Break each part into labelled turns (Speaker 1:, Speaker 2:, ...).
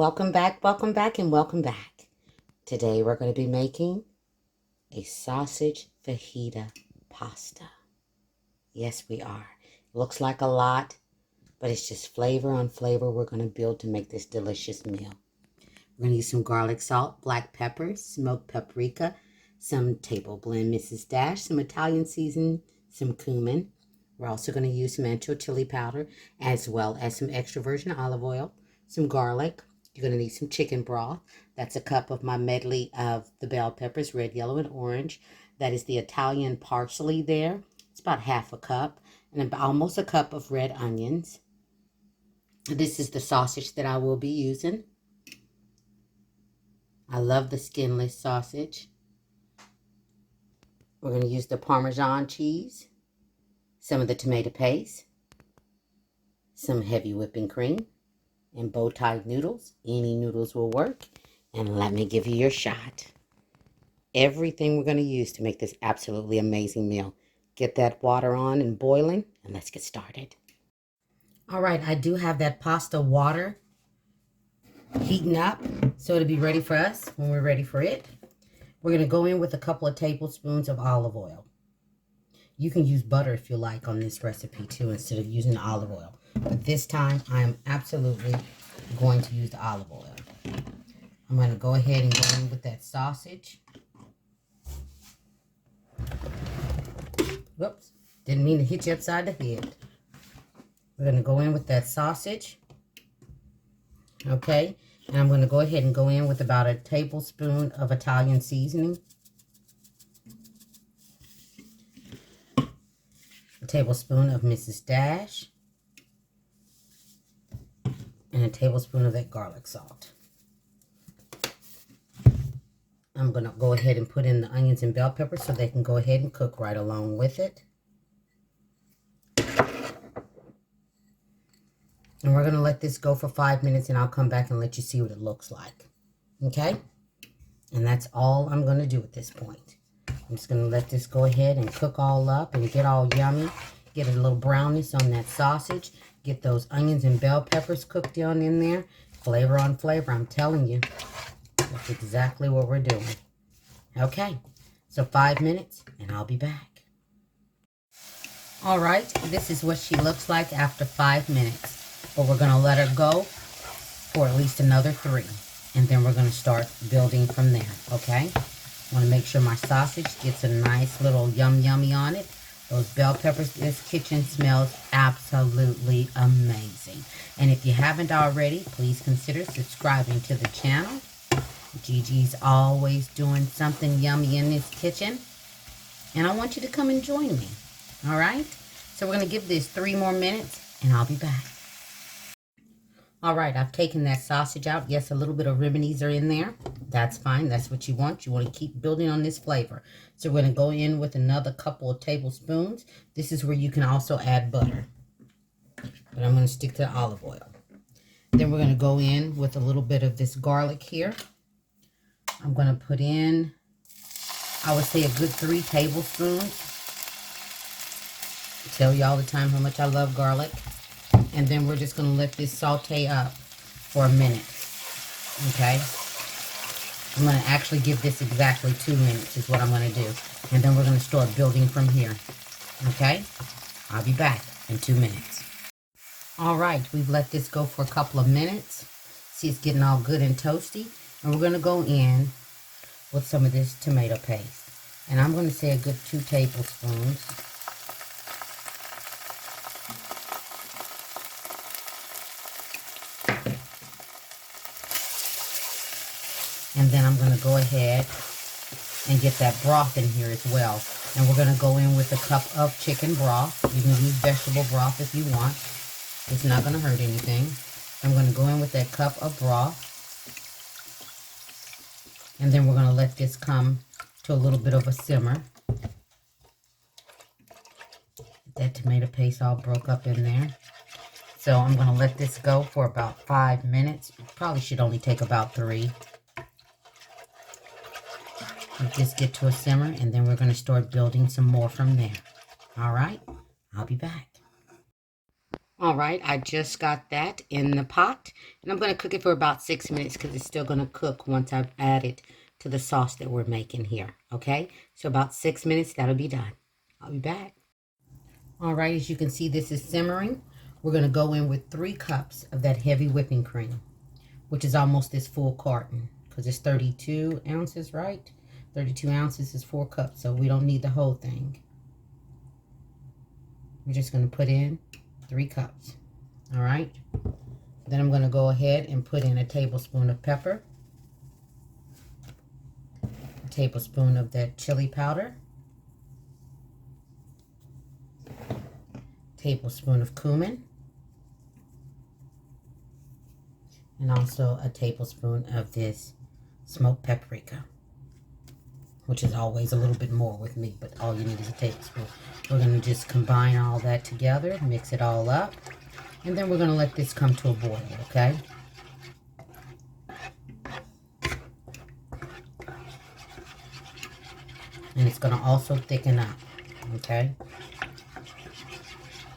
Speaker 1: Welcome back, and welcome back. Today we're going to be making a sausage fajita pasta. Yes, we are. It looks like a lot, but it's just flavor on flavor we're going to build to make this delicious meal. We're going to use some garlic salt, black pepper, smoked paprika, some table blend Mrs. Dash, some Italian seasoning, some cumin. We're also going to use some ancho chili powder, as well as some extra virgin olive oil, some garlic. You're going to need some chicken broth. That's a cup of my medley of the bell peppers, red, yellow, and orange. That is the Italian parsley there. It's about half a cup. And about almost a cup of red onions. This is the sausage that I will be using. I love the skinless sausage. We're going to use the Parmesan cheese, some of the tomato paste, some heavy whipping cream, and bow-tie noodles. Any noodles will work. And let me give you your shot. Everything we're going to use to make this absolutely amazing meal. Get that water on and boiling, and let's get started. All right, I do have that pasta water heating up, so it'll be ready for us when we're ready for it. We're going to go in with a couple of tablespoons of olive oil. You can use butter if you like on this recipe too, instead of using olive oil. But this time, I am absolutely going to use the olive oil. I'm going to go ahead and go in with that sausage. Whoops, didn't mean to hit you upside the head. We're going to go in with that sausage. Okay, and I'm going to go ahead and go in with about a tablespoon of Italian seasoning. A tablespoon of Mrs. Dash. And a tablespoon of that garlic salt. I'm going to go ahead and put in the onions and bell peppers so they can go ahead and cook right along with it. And we're going to let this go for 5 minutes, and I'll come back and let you see what it looks like. Okay? And that's all I'm going to do at this point. I'm just going to let this go ahead and cook all up and get all yummy. Get a little brownness on that sausage. Get those onions and bell peppers cooked down in there. Flavor on flavor, I'm telling you. That's exactly what we're doing. Okay, so 5 minutes, and I'll be back. All right, this is what she looks like after 5 minutes. But we're going to let her go for at least another 3. And then we're going to start building from there, okay? I want to make sure my sausage gets a nice little yummy on it. Those bell peppers, this kitchen smells absolutely amazing. And if you haven't already, please consider subscribing to the channel. Gigi's always doing something yummy in this kitchen. And I want you to come and join me. All right? So we're going to give this 3 more minutes, and I'll be back. All right, I've taken that sausage out. Yes, a little bit of remedies are in there. That's fine. That's what you want. You want to keep building on this flavor. So we're going to go in with another couple of tablespoons. This is where you can also add butter. But I'm going to stick to olive oil. Then we're going to go in with a little bit of this garlic here. I'm going to put in, I would say, a good 3 tablespoons. I tell you all the time how much I love garlic. And then we're just going to let this saute up for a minute. Okay? I'm going to actually give this exactly 2 minutes is what I'm going to do. And then we're going to start building from here. Okay? I'll be back in 2 minutes. All right, we've let this go for a couple of minutes. See, it's getting all good and toasty. And we're going to go in with some of this tomato paste. And I'm going to say a good 2 tablespoons. And then I'm going to go ahead and get that broth in here as well. And we're going to go in with a cup of chicken broth. You can use vegetable broth if you want. It's not going to hurt anything. I'm going to go in with that cup of broth. And then we're going to let this come to a little bit of a simmer. That tomato paste all broke up in there. So I'm going to let this go for about 5 minutes. Probably should only take about 3. Let this get to a simmer, and then we're going to start building some more from there. All right, I'll be back. All right, I just got that in the pot, and I'm going to cook it for about 6 minutes because it's still going to cook once I've added to the sauce that we're making here, okay? So about 6 minutes, that'll be done. I'll be back. All right, as you can see, this is simmering. We're going to go in with 3 cups of that heavy whipping cream, which is almost this full carton because it's 32 ounces, right? 32 ounces is 4 cups, so we don't need the whole thing. We're just going to put in 3 cups. All right. Then I'm going to go ahead and put in a tablespoon of pepper, a tablespoon of that chili powder, a tablespoon of cumin, and also a tablespoon of this smoked paprika, which is always a little bit more with me, but all you need is a tablespoon. We're going to just combine all that together, mix it all up, and then we're going to let this come to a boil, okay? And it's going to also thicken up, okay?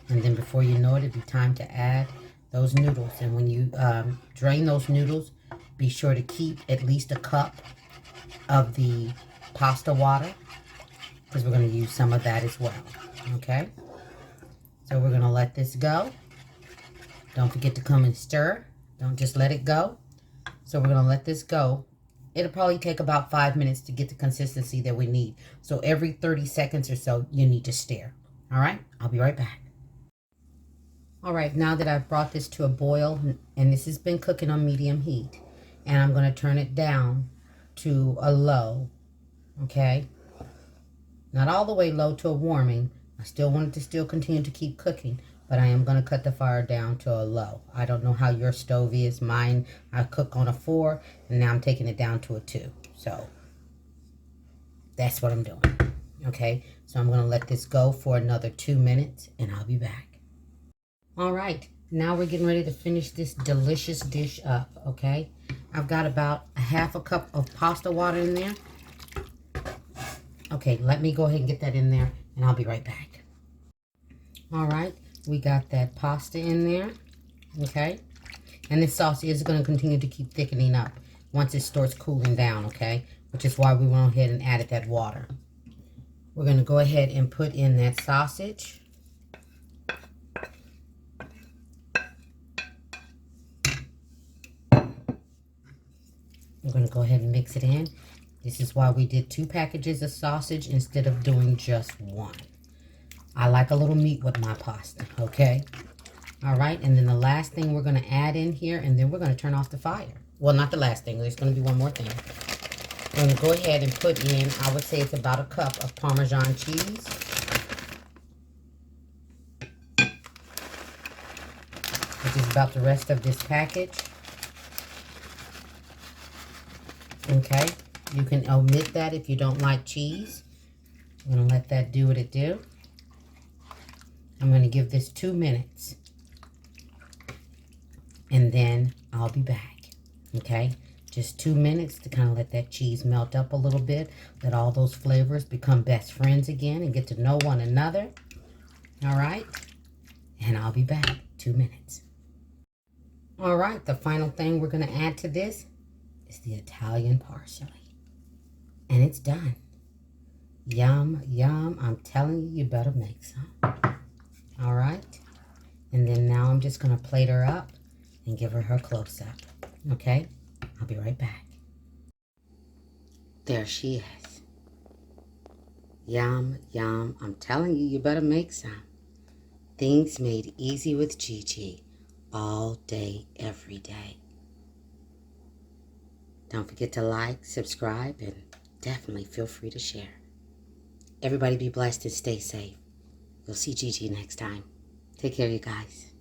Speaker 1: And then before you know it, it'll be time to add those noodles. And when you drain those noodles, be sure to keep at least a cup of the pasta water, because we're going to use some of that as well, okay? So we're going to let this go. Don't forget to come and stir. Don't just let it go. So we're going to let this go. It'll probably take about 5 minutes to get the consistency that we need. So every 30 seconds or so, you need to stir. All right? I'll be right back. All right, now that I've brought this to a boil, and this has been cooking on medium heat, and I'm going to turn it down to a low, okay? Not all the way low to a warming. I still want it to still continue to keep cooking, but I am going to cut the fire down to a low. I don't know how your stove is. Mine, I cook on a 4, and now I'm taking it down to a 2. So that's what I'm doing, okay? So I'm going to let this go for another 2 minutes, and I'll be back. All right, now we're getting ready to finish this delicious dish up, okay? I've got about a half a cup of pasta water in there. Okay, let me go ahead and get that in there, and I'll be right back. All right, we got that pasta in there, okay? And this sauce is going to continue to keep thickening up once it starts cooling down, okay? Which is why we went ahead and added that water. We're going to go ahead and put in that sausage. I'm going to go ahead and mix it in. This is why we did 2 packages of sausage instead of doing just 1. I like a little meat with my pasta, okay? All right, and then the last thing we're going to add in here, and then we're going to turn off the fire. Well, not the last thing. There's going to be one more thing. We're going to go ahead and put in, I would say it's about a cup of Parmesan cheese. Which is about the rest of this package. Okay, you can omit that if you don't like cheese. I'm going to let that do what it do. I'm going to give this 2 minutes. And then I'll be back. Okay, just 2 minutes to kind of let that cheese melt up a little bit. Let all those flavors become best friends again and get to know one another. All right, and I'll be back. 2 minutes. All right, the final thing we're going to add to this is the Italian parsley. And it's done. Yum, yum. I'm telling you, you better make some. All right. And then now I'm just going to plate her up and give her close-up. Okay? I'll be right back. There she is. Yum, yum. I'm telling you, you better make some. Things made easy with Gigi. All day, every day. Don't forget to like, subscribe, and definitely feel free to share. Everybody be blessed and stay safe. We'll see Gigi next time. Take care, you guys.